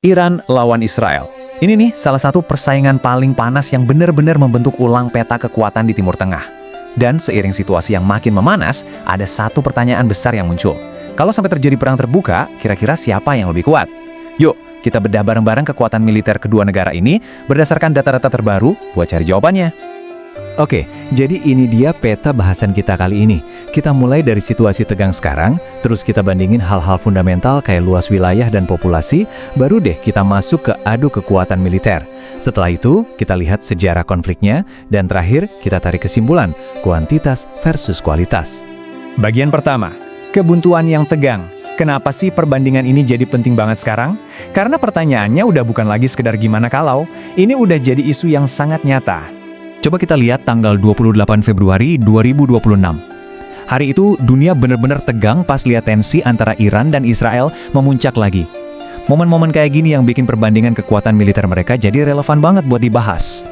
Iran lawan Israel. Ini nih salah satu persaingan paling panas yang benar-benar membentuk ulang peta kekuatan di Timur Tengah. Dan seiring situasi yang makin memanas, ada satu pertanyaan besar yang muncul. Kalau sampai terjadi perang terbuka, kira-kira siapa yang lebih kuat? Yuk, kita bedah bareng-bareng kekuatan militer kedua negara ini berdasarkan data-data terbaru buat cari jawabannya. Oke, jadi ini dia peta bahasan kita kali ini. Kita mulai dari situasi tegang sekarang, terus kita bandingin hal-hal fundamental kayak luas wilayah dan populasi, baru deh kita masuk ke adu kekuatan militer. Setelah itu, kita lihat sejarah konfliknya, dan terakhir kita tarik kesimpulan, kuantitas versus kualitas. Bagian pertama, kebuntuan yang tegang. Kenapa sih perbandingan ini jadi penting banget sekarang? Karena pertanyaannya udah bukan lagi sekedar gimana kalau, ini udah jadi isu yang sangat nyata. Coba kita lihat tanggal 28 Februari 2026. Hari itu dunia benar-benar tegang pas lihat tensi antara Iran dan Israel memuncak lagi. Momen-momen kayak gini yang bikin perbandingan kekuatan militer mereka jadi relevan banget buat dibahas.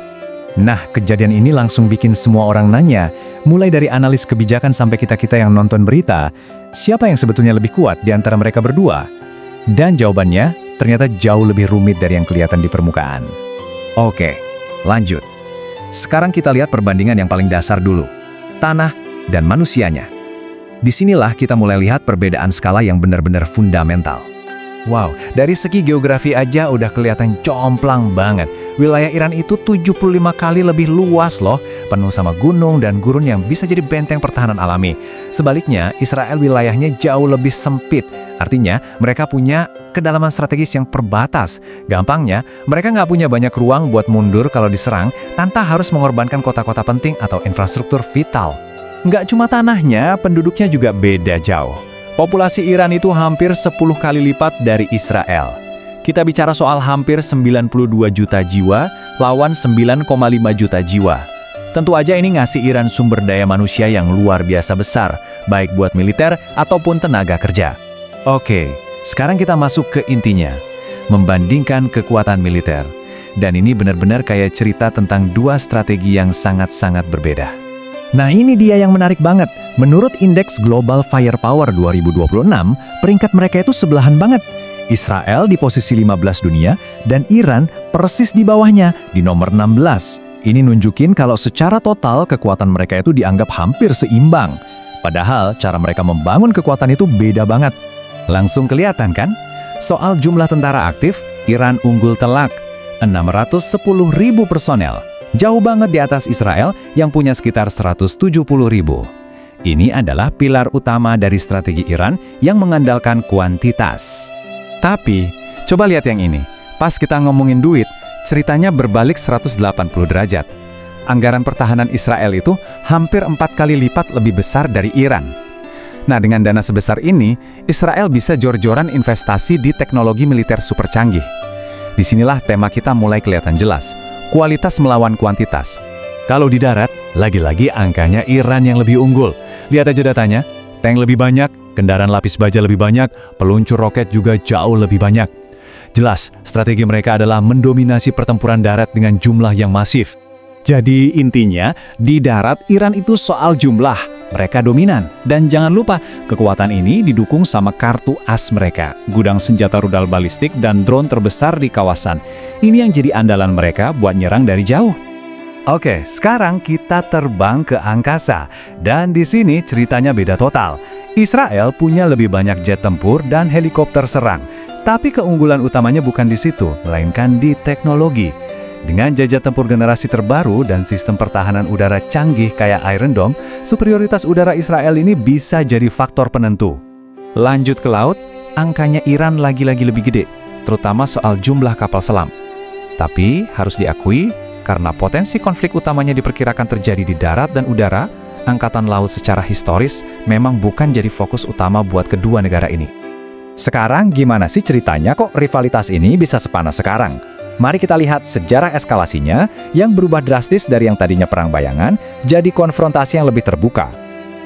Nah, kejadian ini langsung bikin semua orang nanya, mulai dari analis kebijakan sampai kita-kita yang nonton berita, siapa yang sebetulnya lebih kuat di antara mereka berdua? Dan jawabannya ternyata jauh lebih rumit dari yang kelihatan di permukaan. Oke, lanjut. Sekarang kita lihat perbandingan yang paling dasar dulu, tanah dan manusianya. Disinilah kita mulai lihat perbedaan skala yang benar-benar fundamental. Wow, dari segi geografi aja udah kelihatan jomplang banget. Wilayah Iran itu 75 kali lebih luas loh, penuh sama gunung dan gurun yang bisa jadi benteng pertahanan alami. Sebaliknya, Israel wilayahnya jauh lebih sempit. Artinya, mereka punya kedalaman strategis yang terbatas. Gampangnya, mereka nggak punya banyak ruang buat mundur kalau diserang tanpa harus mengorbankan kota-kota penting atau infrastruktur vital. Nggak cuma tanahnya, penduduknya juga beda jauh. Populasi Iran itu hampir 10 kali lipat dari Israel. Kita bicara soal hampir 92 juta jiwa lawan 9,5 juta jiwa. Tentu aja ini ngasih Iran sumber daya manusia yang luar biasa besar, baik buat militer ataupun tenaga kerja. Oke, sekarang kita masuk ke intinya, membandingkan kekuatan militer. Dan ini benar-benar kayak cerita tentang dua strategi yang sangat-sangat berbeda. Nah, ini dia yang menarik banget. Menurut Indeks Global Firepower 2026, peringkat mereka itu sebelahan banget. Israel di posisi 15 dunia, dan Iran persis di bawahnya, di nomor 16. Ini nunjukin kalau secara total kekuatan mereka itu dianggap hampir seimbang. Padahal cara mereka membangun kekuatan itu beda banget. Langsung kelihatan kan? Soal jumlah tentara aktif, Iran unggul telak, 610.000 personel. Jauh banget di atas Israel yang punya sekitar 170.000. Ini adalah pilar utama dari strategi Iran yang mengandalkan kuantitas. Tapi, coba lihat yang ini. Pas kita ngomongin duit, ceritanya berbalik 180 derajat. Anggaran pertahanan Israel itu hampir 4 kali lipat lebih besar dari Iran. Nah, dengan dana sebesar ini, Israel bisa jor-joran investasi di teknologi militer super canggih. Disinilah tema kita mulai kelihatan jelas. Kualitas melawan kuantitas. Kalau di darat, lagi-lagi angkanya Iran yang lebih unggul. Lihat aja datanya, tank lebih banyak, kendaraan lapis baja lebih banyak, peluncur roket juga jauh lebih banyak. Jelas, strategi mereka adalah mendominasi pertempuran darat dengan jumlah yang masif. Jadi intinya, di darat Iran itu soal jumlah, mereka dominan. Dan jangan lupa, kekuatan ini didukung sama kartu as mereka, gudang senjata rudal balistik dan drone terbesar di kawasan. Ini yang jadi andalan mereka buat nyerang dari jauh. Oke, sekarang kita terbang ke angkasa. Dan di sini ceritanya beda total. Israel punya lebih banyak jet tempur dan helikopter serang. Tapi keunggulan utamanya bukan di situ, melainkan di teknologi. Dengan jajat tempur generasi terbaru dan sistem pertahanan udara canggih kayak Iron Dome, superioritas udara Israel ini bisa jadi faktor penentu. Lanjut ke laut, angkanya Iran lagi-lagi lebih gede, terutama soal jumlah kapal selam. Tapi harus diakui, karena potensi konflik utamanya diperkirakan terjadi di darat dan udara, angkatan laut secara historis memang bukan jadi fokus utama buat kedua negara ini. Sekarang gimana sih ceritanya kok rivalitas ini bisa sepanas sekarang? Mari kita lihat sejarah eskalasinya yang berubah drastis dari yang tadinya perang bayangan jadi konfrontasi yang lebih terbuka.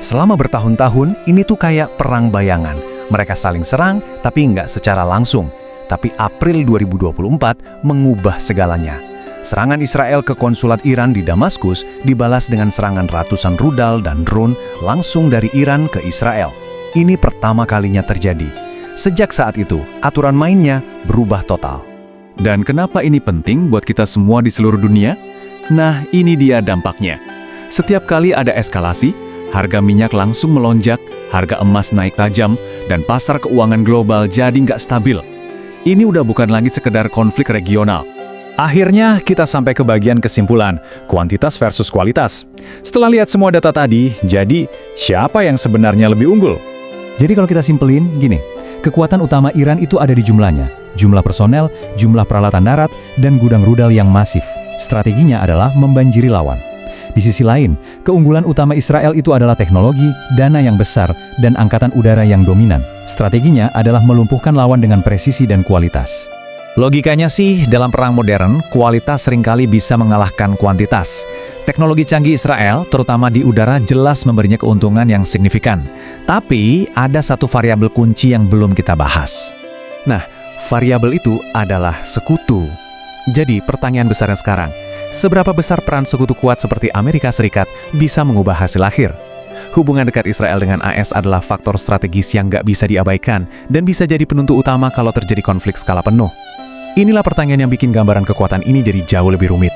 Selama bertahun-tahun, ini tuh kayak perang bayangan. Mereka saling serang, tapi nggak secara langsung. Tapi April 2024 mengubah segalanya. Serangan Israel ke konsulat Iran di Damaskus dibalas dengan serangan ratusan rudal dan drone langsung dari Iran ke Israel. Ini pertama kalinya terjadi. Sejak saat itu, aturan mainnya berubah total. Dan kenapa ini penting buat kita semua di seluruh dunia? Nah, ini dia dampaknya. Setiap kali ada eskalasi, harga minyak langsung melonjak, harga emas naik tajam, dan pasar keuangan global jadi nggak stabil. Ini udah bukan lagi sekedar konflik regional. Akhirnya kita sampai ke bagian kesimpulan, kuantitas versus kualitas. Setelah lihat semua data tadi, jadi siapa yang sebenarnya lebih unggul? Jadi kalau kita simpelin, gini, kekuatan utama Iran itu ada di jumlahnya, jumlah personel, jumlah peralatan darat, dan gudang rudal yang masif. Strateginya adalah membanjiri lawan. Di sisi lain, keunggulan utama Israel itu adalah teknologi, dana yang besar, dan angkatan udara yang dominan. Strateginya adalah melumpuhkan lawan dengan presisi dan kualitas. Logikanya sih, dalam perang modern, kualitas seringkali bisa mengalahkan kuantitas. Teknologi canggih Israel, terutama di udara, jelas memberinya keuntungan yang signifikan. Tapi, ada satu variabel kunci yang belum kita bahas. Nah, variabel itu adalah sekutu. Jadi, pertanyaan besarnya sekarang, seberapa besar peran sekutu kuat seperti Amerika Serikat bisa mengubah hasil akhir? Hubungan dekat Israel dengan AS adalah faktor strategis yang nggak bisa diabaikan dan bisa jadi penentu utama kalau terjadi konflik skala penuh. Inilah pertanyaan yang bikin gambaran kekuatan ini jadi jauh lebih rumit.